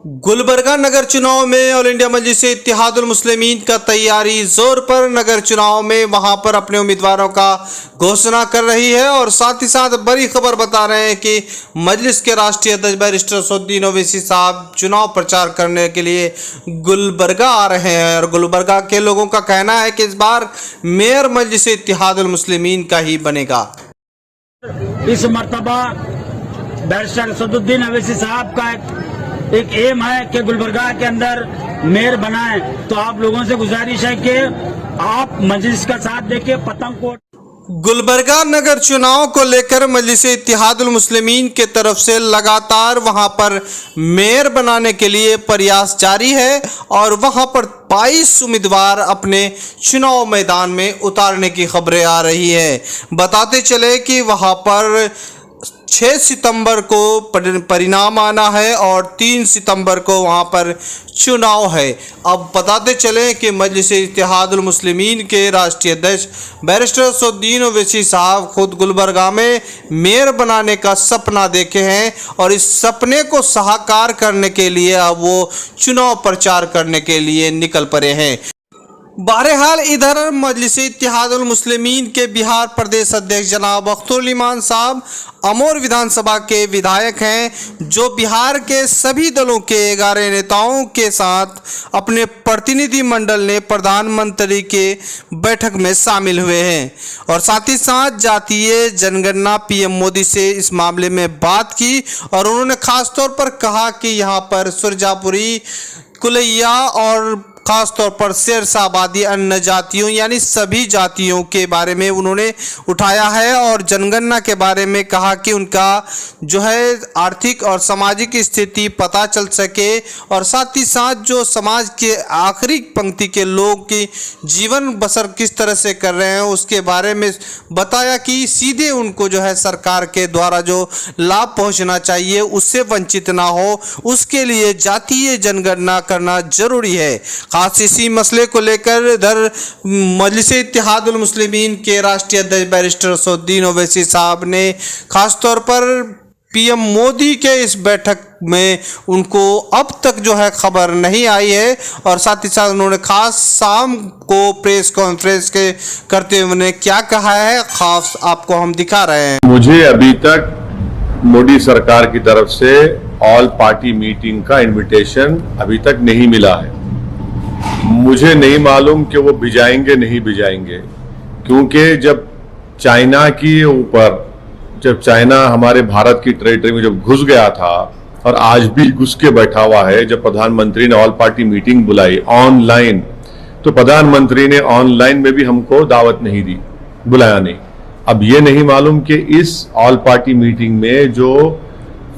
गुलबर्गा नगर चुनाव में all India मजलिस-ए Ittehadul Muslimeen का तैयारी जोर पर नगर चुनाव में वहां पर अपने उम्मीदवारों का घोषणा कर रही है और साथ ही साथ बड़ी खबर बता रहे हैं कि मजलिस के राष्ट्रीय अध्यक्ष बैरिस्टर असदुद्दीन ओवैसी साहब चुनाव प्रचार करने के लिए गुलबर्गा आ रहे हैं और गुलबर्गा के लोगों का कहना है कि इस बार मेयर मजलिस-ए इत्तेहादुल मुस्लिमीन का ही बनेगा। इस मर्तबा बैरिस्टर असदुद्दीन ओवैसी साहब का एक एम है कि गुलबर्गा के अंदर मेयर बनाएं, तो आप लोगों से गुजारिश है कि आप मजलिस का साथ देके पतंग को। गुलबर्गा नगर चुनाव को लेकर मजलिस-ए इत्तेहादुल मुस्लिमीन के तरफ से लगातार वहां पर मेयर बनाने के लिए प्रयास जारी है और वहां पर 22 उम्मीदवार अपने चुनाव मैदान में उतारने की खबरें आ रही है। बताते चले कि वहां पर 6 सितंबर को परिणाम आना है और 3 सितंबर को वहां पर चुनाव है। अब बताते चले कि मजलिस-ए इत्तेहादुल मुस्लिमीन के राष्ट्रीय अध्यक्ष बैरिस्टर असदुद्दीन ओवैसी साहब खुद गुलबर्गा में मेयर बनाने का सपना देखे हैं और इस सपने को साकार करने के लिए अब वो चुनाव प्रचार करने के लिए निकल पड़े हैं। बहरहाल इधर मजलिस-ए इत्तेहादुल मुस्लिमीन के बिहार प्रदेश अध्यक्ष जनाब अख्तर ईमान साहब अमोर विधानसभा के विधायक हैं, जो बिहार के सभी दलों के 11 नेताओं के साथ अपने प्रतिनिधि मंडल ने प्रधानमंत्री के बैठक में शामिल हुए हैं और साथ ही साथ जातीय जनगणना पीएम मोदी से इस मामले में बात की और उन्होंने खास तौर पर कहा कि यहाँ पर सुरजापुरी, कुलैया और खास तौर पर शेरशाह आबादी अन्य जातियों यानी सभी जातियों के बारे में उन्होंने उठाया है और जनगणना के बारे में कहा कि उनका जो है आर्थिक और सामाजिक स्थिति पता चल सके और साथ ही साथ जो समाज के आखिरी पंक्ति के लोग की जीवन बसर किस तरह से कर रहे हैं उसके बारे में बताया कि सीधे उनको जो है सरकार के द्वारा जो लाभ पहुंचना चाहिए उससे वंचित ना हो, उसके लिए जातीय जनगणना करना जरूरी है। खास इसी मसले को लेकर इधर मजलिस-ए इत्तेहादुल मुस्लिमीन के राष्ट्रीय अध्यक्ष बैरिस्टर असदुद्दीन ओवैसी साहब ने खास तौर पर पीएम मोदी के इस बैठक में उनको अब तक जो है खबर नहीं आई है और साथ ही साथ उन्होंने खास शाम को प्रेस कॉन्फ्रेंस के करते हुए उन्होंने क्या कहा है खास आपको हम दिखा रहे हैं। मुझे अभी तक मोदी सरकार की तरफ से ऑल पार्टी मीटिंग का इनविटेशन अभी तक नहीं मिला है। मुझे नहीं मालूम कि वो भिजाएंगे नहीं भिजाएंगे, क्योंकि जब चाइना की ऊपर जब चाइना हमारे भारत की टेरिटरी में जब घुस गया था और आज भी घुस के बैठा हुआ है, जब प्रधानमंत्री ने ऑल पार्टी मीटिंग बुलाई ऑनलाइन, तो प्रधानमंत्री ने ऑनलाइन में भी हमको दावत नहीं दी, बुलाया नहीं। अब ये नहीं मालूम कि इस ऑल पार्टी मीटिंग में जो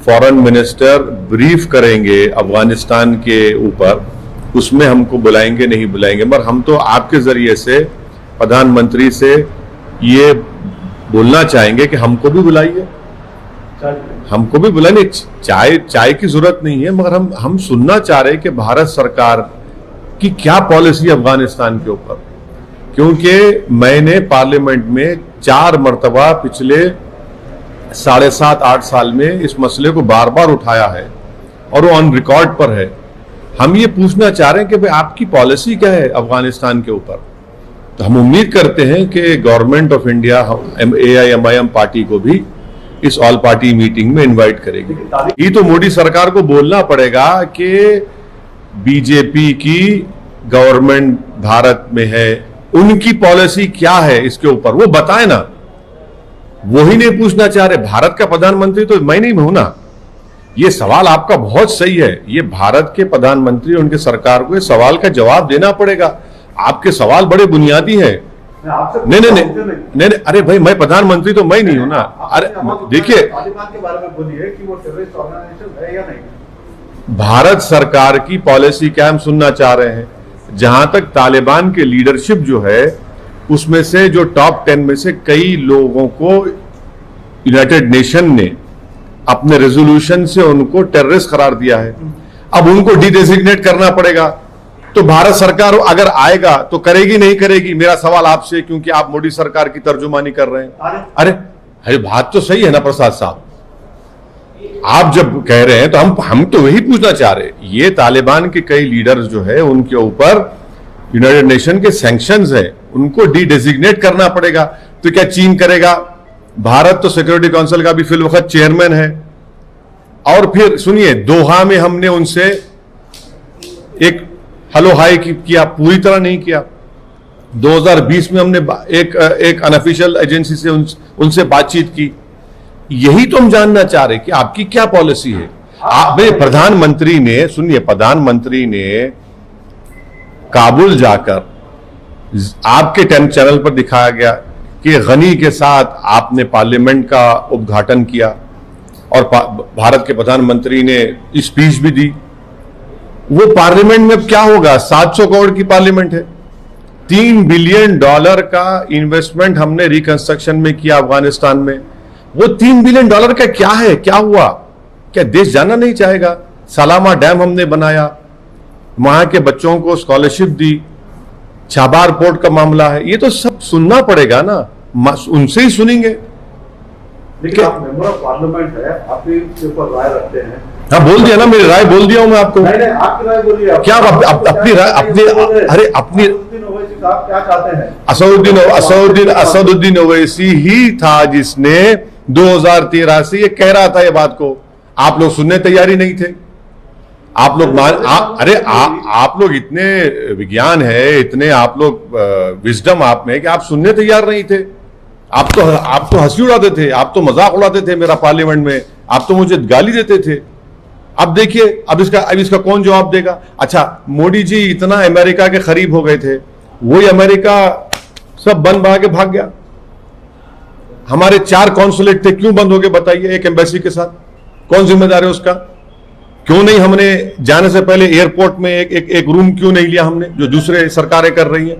फॉरेन मिनिस्टर ब्रीफ करेंगे अफगानिस्तान के ऊपर उसमें हमको बुलाएंगे नहीं बुलाएंगे, मगर हम तो आपके जरिए से प्रधानमंत्री से ये बोलना चाहेंगे कि हमको भी बुलाइए, हमको भी बुलाइए। चाय की जरूरत नहीं है, मगर हम सुनना चाह रहे हैं कि भारत सरकार की क्या पॉलिसी अफगानिस्तान के ऊपर, क्योंकि मैंने पार्लियामेंट में 4 मरतबा पिछले 7.5-8 साल में इस मसले को बार बार उठाया है और वो ऑन रिकॉर्ड पर है। हम ये पूछना चाह रहे हैं कि भाई आपकी पॉलिसी क्या है अफगानिस्तान के ऊपर। तो हम उम्मीद करते हैं कि government of India AIMIM party को भी इस ऑल पार्टी मीटिंग में इनवाइट करेगी। ये तो मोदी सरकार को बोलना पड़ेगा कि बीजेपी की गवर्नमेंट भारत में है, उनकी पॉलिसी क्या है इसके ऊपर वो बताए ना। वही नहीं पूछना चाह रहे। भारत का प्रधानमंत्री तो मैं नहीं हूं ना। ये सवाल आपका बहुत सही है, ये भारत के प्रधानमंत्री उनके सरकार को इस सवाल का जवाब देना पड़ेगा। आपके सवाल बड़े बुनियादी हैं। नहीं, अरे भाई मैं प्रधानमंत्री तो मैं नहीं हूं ना। अरे देखिए, भारत सरकार की पॉलिसी क्या हम सुनना चाह रहे हैं। जहां तक तालिबान के लीडरशिप जो है उसमें से जो टॉप 10 में से कई लोगों को यूनाइटेड नेशन ने अपने रेजोल्यूशन से उनको टेररिस्ट करार दिया है। अब उनको डिडेजिग्नेट करना पड़ेगा, तो भारत सरकार अगर आएगा तो करेगी नहीं करेगी, मेरा सवाल आपसे, क्योंकि आप मोदी सरकार की तर्जुमानी कर रहे हैं। अरे बात तो सही है ना प्रसाद साहब। आप जब कह रहे हैं तो हम तो वही पूछना चाह रहे हैं। ये तालिबान के कई लीडर्स जो है उनके ऊपर यूनाइटेड नेशन के सैंक्शंस है, उनको डी डेजिग्नेट करना पड़ेगा। तो क्या चीन करेगा? भारत तो सिक्योरिटी काउंसिल का भी फिल वक्त चेयरमैन है। और फिर सुनिए, दोहा में हमने उनसे एक हेलो हाय किया, पूरी तरह नहीं किया। 2020 में हमने एक अनऑफिशियल एजेंसी से उनसे बातचीत की। यही तो हम जानना चाह रहे कि आपकी क्या पॉलिसी है। प्रधानमंत्री ने, सुनिए, प्रधानमंत्री ने काबुल जाकर आपके चैनल पर दिखाया गया कि गनी के साथ आपने पार्लियामेंट का उद्घाटन किया और भारत के प्रधानमंत्री ने स्पीच भी दी। वो पार्लियामेंट में अब क्या होगा? 700 करोड़ की पार्लियामेंट है। $3 बिलियन का इन्वेस्टमेंट हमने रिकंस्ट्रक्शन में किया अफगानिस्तान में। वो $3 बिलियन का क्या है? क्या हुआ? क्या देश जाना नहीं चाहेगा? सलामा डैम हमने बनाया, वहां के बच्चों को स्कॉलरशिप दी, छाबार पोर्ट का मामला है। ये तो सब सुनना पड़ेगा ना, उनसे ही सुनेंगे। लेकिन आप मेंबर ऑफ पार्लियामेंट है, आपके ऊपर राय रखते हैं। हाँ, बोल दिया ना, मेरी राय बोल दिया हूं मैं आपको। नहीं, आपकी राय बोलिए। क्या अपनी राय अपनी आप क्या चाहते हैं? असदुद्दीन ओवैसी ही था जिसने 2013 से ये कह रहा था ये बात को। आप लोग सुनने तैयारी नहीं थे। आप लोग आप लोग इतने विज्ञान है, इतने आप लोग विजडम आप में कि आप सुनने तैयार नहीं थे। आप तो हंसी उड़ाते थे, आप तो मजाक उड़ाते थे मेरा पार्लियामेंट में, आप तो मुझे गाली देते थे। अब देखिए, अब इसका कौन जवाब देगा? अच्छा, मोदी जी इतना अमेरिका के करीब हो गए थे, वही अमेरिका सब बंद बना के भाग गया। हमारे 4 कॉन्सुलेट थे, क्यों बंद हो गए बताइए? एक एम्बेसी के साथ कौन जिम्मेदार है उसका? क्यों नहीं हमने जाने से पहले एयरपोर्ट में एक रूम क्यों नहीं लिया हमने, जो दूसरे सरकारें कर रही हैं?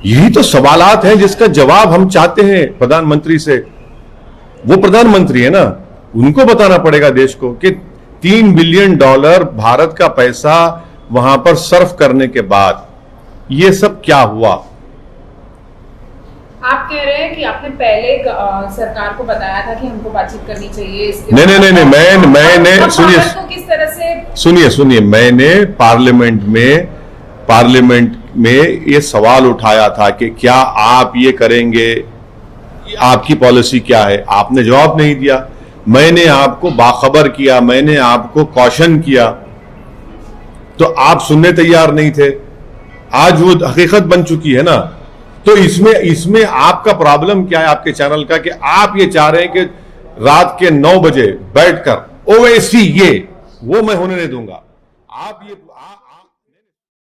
यही तो सवालात हैं जिसका जवाब हम चाहते हैं प्रधानमंत्री से। वो प्रधानमंत्री है ना, उनको बताना पड़ेगा देश को कि $3 बिलियन भारत का पैसा वहां पर सर्व करने के बाद ये सब क्या हुआ। आप कह रहे हैं कि आपने पहले सरकार को बताया था कि हमको बातचीत करनी चाहिए इसके नहीं, मैंने सुनिए, मैंने पार्लियामेंट में ये सवाल उठाया था कि क्या आप ये करेंगे, आपकी पॉलिसी क्या है? आपने जवाब नहीं दिया। मैंने आपको बाखबर किया, मैंने आपको कॉशन किया, तो आप सुनने तैयार नहीं थे। आज वो हकीकत बन चुकी है ना। तो इसमें आपका प्रॉब्लम क्या है आपके चैनल का, कि आप ये चाह रहे हैं कि रात के 9 बजे बैठकर ओवैसी ये वो मैं होने नहीं दूंगा। आप ये